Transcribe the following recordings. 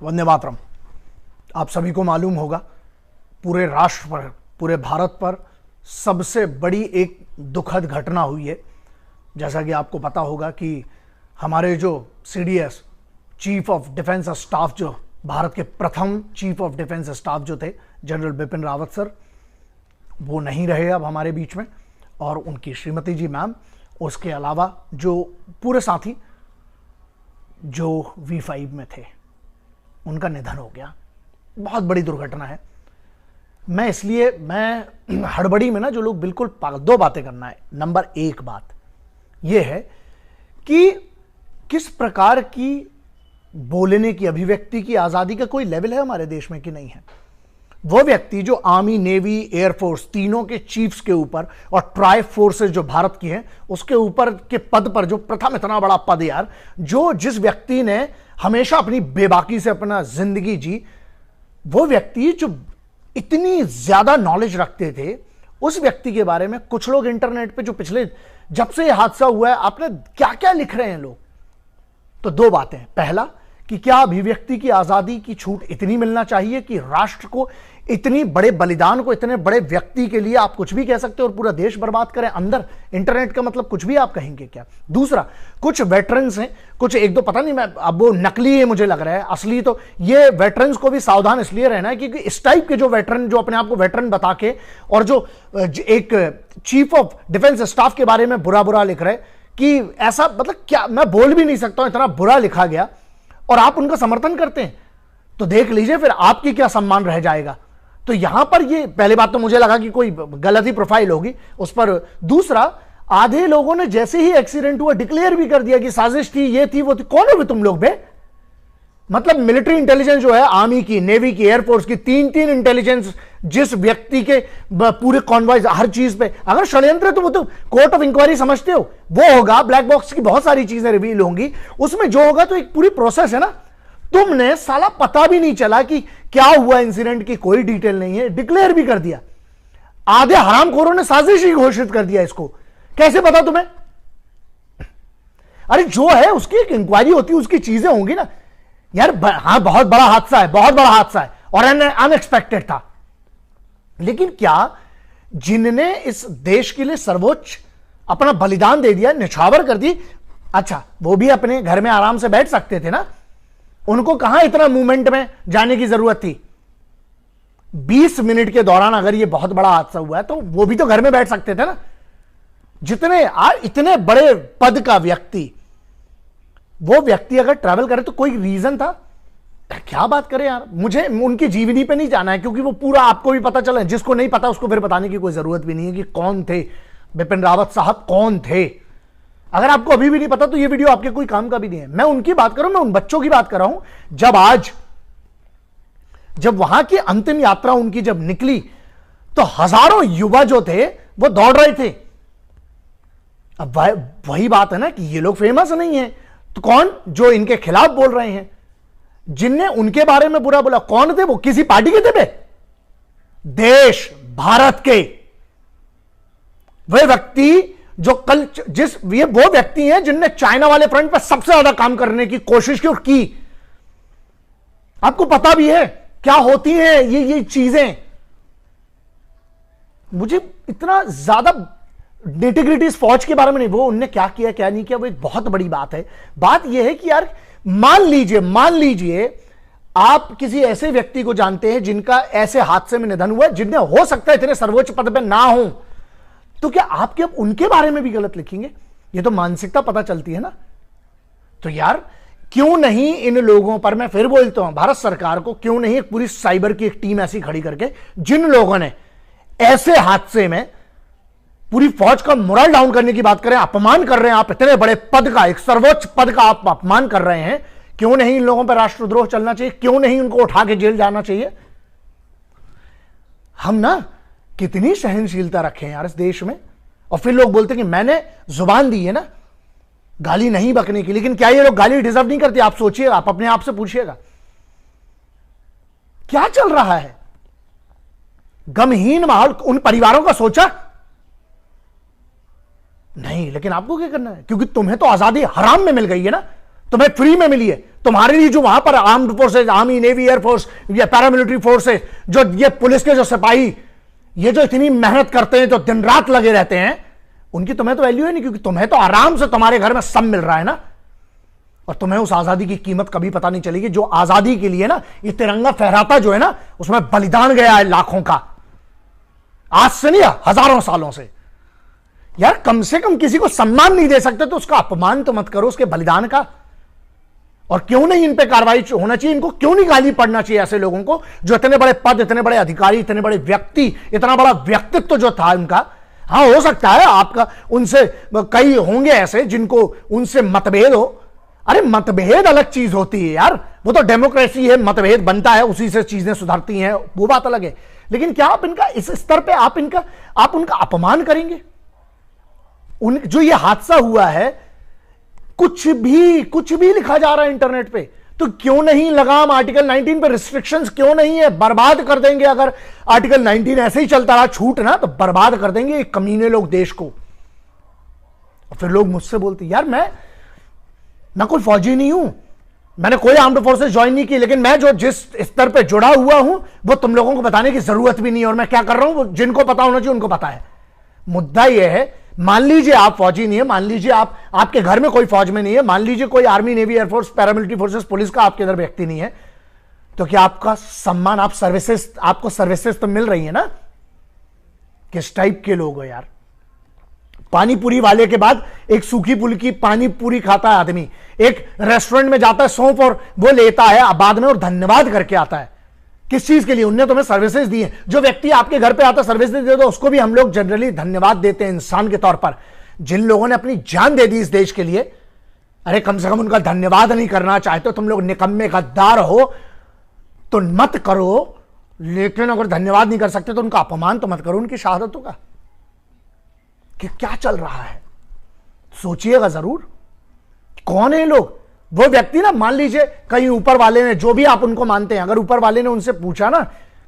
वंदे मातरम। आप सभी को मालूम होगा, पूरे राष्ट्र पर, पूरे भारत पर सबसे बड़ी एक दुखद घटना हुई है। जैसा कि आपको पता होगा कि हमारे जो CDS chief of defence staff, जो भारत के प्रथम चीफ ऑफ डिफेंस स्टाफ जो थे, जनरल बिपिन रावत सर, वो नहीं रहे अब हमारे बीच में, और उनकी श्रीमती जी मैम, उसके अलावा जो पूरे साथी जो V5 में थे, उनका निधन हो गया। बहुत बड़ी दुर्घटना है। मैं हड़बड़ी में ना, जो लोग बिल्कुल दो बातें करना है। नंबर एक बात यह है कि किस प्रकार की बोलने की, अभिव्यक्ति की आजादी का कोई लेवल है हमारे देश में कि नहीं है। वो व्यक्ति जो आर्मी, नेवी, एयरफोर्स तीनों के चीफ्स के ऊपर और ट्राई फोर्सेस जो भारत की हैं उसके ऊपर के पद पर, जो प्रथम इतना बड़ा पद यार, जो जिस व्यक्ति ने हमेशा अपनी बेबाकी से अपना जिंदगी जी, वो व्यक्ति जो इतनी ज्यादा नॉलेज रखते थे, उस व्यक्ति के बारे में कुछ लोग इंटरनेट पे, जो पिछले जब से यह हादसा हुआ है, आपने क्या क्या लिख रहे हैं लोग। तो दो बातें, पहला कि क्या अभिव्यक्ति की आजादी की छूट इतनी मिलना चाहिए कि राष्ट्र को, इतनी बड़े बलिदान को, इतने बड़े व्यक्ति के लिए आप कुछ भी कह सकते हो और पूरा देश बर्बाद करें। अंदर इंटरनेट का मतलब कुछ भी आप कहेंगे क्या। दूसरा, कुछ वेटरन्स हैं, कुछ एक दो, पता नहीं, मैं अब वो नकली है मुझे लग रहा है, असली तो ये वेटरन्स को भी सावधान इसलिए रहना है क्योंकि इस टाइप के जो वेटरन, जो अपने आप को वेटरन बता के और जो एक चीफ ऑफ डिफेंस स्टाफ के बारे में बुरा बुरा लिख रहे कि ऐसा, मतलब क्या, मैं बोल भी नहीं सकता हूं, इतना बुरा लिखा गया और आप उनका समर्थन करते हैं, तो देख लीजिए फिर आपकी क्या सम्मान रह जाएगा। तो यहां पर ये पहली बात तो मुझे लगा कि कोई गलत ही प्रोफाइल होगी उस पर। दूसरा, आधे लोगों ने जैसे ही एक्सीडेंट हुआ डिक्लेयर भी कर दिया कि साजिश थी, ये थी, वो थी। कौन हो भी तुम लोग बे? मतलब मिलिट्री इंटेलिजेंस जो है, आर्मी की, नेवी की, एयरफोर्स की, तीन इंटेलिजेंस, जिस व्यक्ति के पूरे कॉन्वॉयज, हर चीज पे अगर षड्यंत्र है तो वो तो कोर्ट ऑफ इंक्वायरी समझते हो, वो होगा। ब्लैक बॉक्स की बहुत सारी चीजें रिवील होंगी, उसमें जो होगा तो एक पूरी प्रोसेस है ना। तुमने साला पता भी नहीं चला कि क्या हुआ, इंसिडेंट की कोई डिटेल नहीं है, डिक्लेयर भी कर दिया। आधे हरामखोरों ने साजिश ही घोषित कर दिया इसको। कैसे पता तुम्हें? अरे जो है उसकी एक इंक्वायरी होती है, उसकी चीजें होंगी ना यार। हाँ, बहुत बड़ा हादसा है, बहुत बड़ा हादसा है और अनएक्सपेक्टेड था, लेकिन क्या जिनने इस देश के लिए सर्वोच्च अपना बलिदान दे दिया, निछावर कर दी, अच्छा वो भी अपने घर में आराम से बैठ सकते थे ना। उनको कहां इतना मूवमेंट में जाने की जरूरत थी। 20 मिनट के दौरान अगर ये बहुत बड़ा हादसा हुआ है तो वो भी तो घर में बैठ सकते थे ना। जितने इतने बड़े पद का व्यक्ति, वो व्यक्ति अगर ट्रैवल करे तो कोई रीजन था? क्या बात करें यार। मुझे उनकी जीवनी पे नहीं जाना है क्योंकि वो पूरा आपको भी पता चला है। जिसको नहीं पता उसको फिर बताने की कोई जरूरत भी नहीं है कि कौन थे बिपिन रावत साहब, कौन थे। अगर आपको अभी भी नहीं पता तो ये वीडियो आपके कोई काम का भी नहीं है। मैं उनकी बात कर रहा हूं, मैं उन बच्चों की बात कर रहा हूं। जब वहां की अंतिम यात्रा उनकी जब निकली तो हजारों युवा जो थे वो दौड़ रहे थे। अब वही बात है ना कि ये लोग फेमस नहीं है तो कौन जो इनके खिलाफ बोल रहे हैं, जिनने उनके बारे में बुरा बोला, कौन थे वो? किसी पार्टी के थे बे? देश भारत के वे व्यक्ति जो कल ये वो व्यक्ति हैं जिनने चाइना वाले फ्रंट पर सबसे ज्यादा काम करने की कोशिश की और की। आपको पता भी है क्या होती हैं ये चीजें। मुझे इतना ज्यादा निटिग्रिटीज फौज के बारे में नहीं, वो उनने क्या किया क्या नहीं किया वो एक बहुत बड़ी बात है। बात यह है कि यार मान लीजिए आप किसी ऐसे व्यक्ति को जानते हैं जिनका ऐसे हादसे में निधन हुआ है, जिनने हो सकता है इतने सर्वोच्च पद पर ना हो, तो क्या आपके अब उनके बारे में भी गलत लिखेंगे? ये तो मानसिकता पता चलती है ना। तो यार क्यों नहीं इन लोगों पर, मैं फिर बोलता हूं, भारत सरकार को क्यों नहीं एक पूरी साइबर की एक टीम ऐसी खड़ी करके, जिन लोगों ने ऐसे हादसे में पूरी फौज का मोरल डाउन करने की बात करें, अपमान कर रहे हैं, आप इतने बड़े पद का, एक सर्वोच्च पद का आप अपमान कर रहे हैं, क्यों नहीं इन लोगों पर राष्ट्रद्रोह चलना चाहिए? क्यों नहीं उनको उठा के जेल जाना चाहिए? हम ना कितनी सहनशीलता रखें यार इस देश में, और फिर लोग बोलते कि मैंने जुबान दी है ना गाली नहीं बकने की, लेकिन क्या ये लोग गाली डिजर्व नहीं करते? आप सोचिएगा, आप अपने आप से पूछिएगा क्या चल रहा है। गमहीन माहौल उन परिवारों का सोचा नहीं, लेकिन आपको क्या करना है? क्योंकि तुम्हें तो आजादी हराम में मिल गई है ना, तुम्हें फ्री में मिली है। तुम्हारे लिए जो वहां पर armed forces, army, navy, air force या पैरामिलिट्री फोर्सेज, जो ये पुलिस के जो सिपाही, ये जो इतनी मेहनत करते हैं, जो दिन रात लगे रहते हैं, उनकी तुम्हें तो वैल्यू है नहीं, क्योंकि तुम्हें तो आराम से तुम्हारे घर में सब मिल रहा है ना। और तुम्हें उस आजादी की कीमत कभी पता नहीं चलेगी जो आजादी के लिए ना ये तिरंगा फहराता जो है ना, उसमें बलिदान गया है लाखों का, आज से नहीं, हजारों सालों से। यार कम से कम किसी को सम्मान नहीं दे सकते तो उसका अपमान तो मत करो उसके बलिदान का। और क्यों नहीं इन पे कार्रवाई होना चाहिए? इनको क्यों नहीं गाली पड़ना चाहिए ऐसे लोगों को जो इतने बड़े पद, इतने बड़े अधिकारी, इतने बड़े व्यक्ति, इतना बड़ा व्यक्तित्व जो था उनका। हाँ, हो सकता है आपका उनसे कई होंगे ऐसे जिनको उनसे मतभेद हो। अरे मतभेद अलग चीज होती है यार, वो तो डेमोक्रेसी है, मतभेद बनता है, उसी से चीजें सुधरती हैं, वो बात अलग है। लेकिन क्या आप इनका इस स्तर पे आप उनका अपमान करेंगे? जो ये हादसा हुआ है, कुछ भी लिखा जा रहा है इंटरनेट पे, तो क्यों नहीं लगाम आर्टिकल 19 पे? रिस्ट्रिक्शंस क्यों नहीं है? बर्बाद कर देंगे अगर आर्टिकल 19 ऐसे ही चलता रहा, छूट ना, तो बर्बाद कर देंगे कमीने लोग देश को। और फिर लोग मुझसे बोलते यार मैं कोई फौजी नहीं हूं, मैंने कोई आर्म्ड फोर्सेस ज्वाइन नहीं की, लेकिन मैं जो जिस स्तर पे जुड़ा हुआ हूं वो तुम लोगों को बताने की जरूरत भी नहीं है, और मैं क्या कर रहा हूं वो जिनको पता होना चाहिए उनको पता है। मुद्दा यह है, मान लीजिए आप फौजी नहीं है, मान लीजिए आपके घर में कोई फौज में नहीं है, मान लीजिए कोई army, navy, air force, paramilitary forces, police का आपके अंदर व्यक्ति नहीं है, तो क्या आपका सम्मान, आपको सर्विसेज तो मिल रही है ना? किस टाइप के लोग हो यार? पानी पूरी वाले के बाद एक सूखी पुल की पानी पूरी खाता है आदमी, एक रेस्टोरेंट में जाता है, सौंफ और वो लेता है बाद में और धन्यवाद करके आता है। किस चीज के लिए? उनने तुम्हें सर्विसेज दी है। जो व्यक्ति आपके घर पे आता है सर्विस दे दो, उसको भी हम लोग जनरली धन्यवाद देते हैं इंसान के तौर पर। जिन लोगों ने अपनी जान दे दी इस देश के लिए, अरे कम से कम उनका धन्यवाद नहीं करना चाहते हो? तुम लोग निकम्मे गद्दार हो तो मत करो, लेकिन अगर धन्यवाद नहीं कर सकते तो उनका अपमान तो मत करो उनकी शहादतों का। कि क्या चल रहा है सोचिएगा जरूर। कौन है लोग? वो व्यक्ति ना, मान लीजिए कहीं ऊपर वाले ने, जो भी आप उनको मानते हैं, अगर ऊपर वाले ने उनसे पूछा ना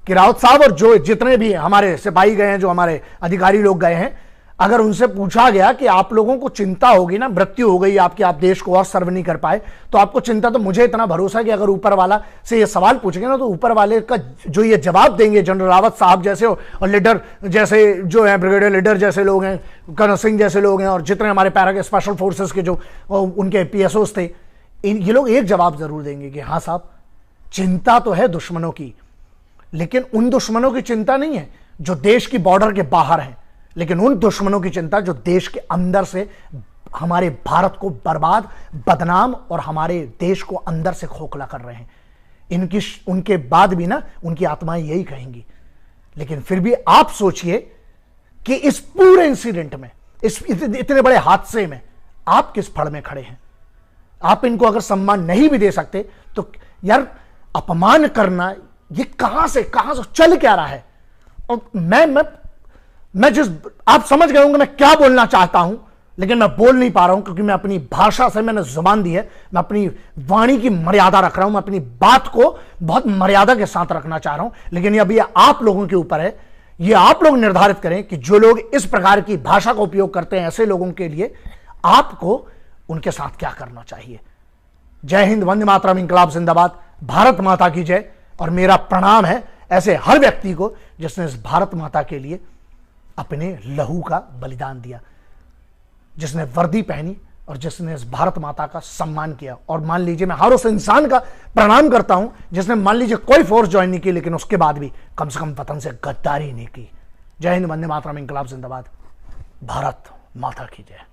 कि राउत साहब और जो जितने भी हमारे सिपाही गए हैं, जो हमारे अधिकारी लोग गए हैं, अगर उनसे पूछा गया कि आप लोगों को चिंता होगी ना, मृत्यु हो गई आपकी, आप देश को और सर्व नहीं कर पाए, तो आपको चिंता, तो मुझे इतना भरोसा है कि अगर ऊपर वाला से ये सवाल पूछेंगे ना, तो ऊपर वाले का जो ये जवाब देंगे, जनरल रावत साहब जैसे और लीडर जैसे जो है, ब्रिगेडियर लीडर जैसे लोग हैं, कर्नल सिंह जैसे लोग हैं, और जितने हमारे पैरा स्पेशल फोर्सेस के जो उनके PSOs थे, ये लोग एक जवाब जरूर देंगे कि हाँ साहब, चिंता तो है दुश्मनों की, लेकिन उन दुश्मनों की चिंता नहीं है जो देश की बॉर्डर के बाहर हैं, लेकिन उन दुश्मनों की चिंता जो देश के अंदर से हमारे भारत को बर्बाद, बदनाम और हमारे देश को अंदर से खोखला कर रहे हैं। उनके बाद भी ना उनकी आत्माएं यही कहेंगी। लेकिन फिर भी आप सोचिए कि इस पूरे इंसिडेंट में, इस इतने बड़े हादसे में आप किस फड़ में खड़े हैं? आप इनको अगर सम्मान नहीं भी दे सकते तो यार अपमान करना, ये कहां से चल क्या रहा है? और मैं जिस, आप समझ गए होंगे मैं क्या बोलना चाहता हूं, लेकिन मैं बोल नहीं पा रहा हूं क्योंकि मैं अपनी भाषा से, मैंने जुबान दी है, मैं अपनी वाणी की मर्यादा रख रहा हूं, मैं अपनी बात को बहुत मर्यादा के साथ रखना चाह रहा हूं। लेकिन ये अभी आप लोगों के ऊपर है, ये आप लोग निर्धारित करें कि जो लोग इस प्रकार की भाषा का उपयोग करते हैं ऐसे लोगों के लिए आपको उनके साथ क्या करना चाहिए। जय हिंद, वंदे मातरम, इंकलाब जिंदाबाद, भारत माता की जय। और मेरा प्रणाम है ऐसे हर व्यक्ति को जिसने इस भारत माता के लिए अपने लहू का बलिदान दिया, जिसने वर्दी पहनी और जिसने इस भारत माता का सम्मान किया। और मान लीजिए मैं हर उस इंसान का प्रणाम करता हूं जिसने मान लीजिए कोई फोर्स ज्वाइन नहीं की, लेकिन उसके बाद भी कम से कम वतन से गद्दारी नहीं की। जय हिंद, वंदे मातरम, इंकलाब जिंदाबाद, भारत माता की जय।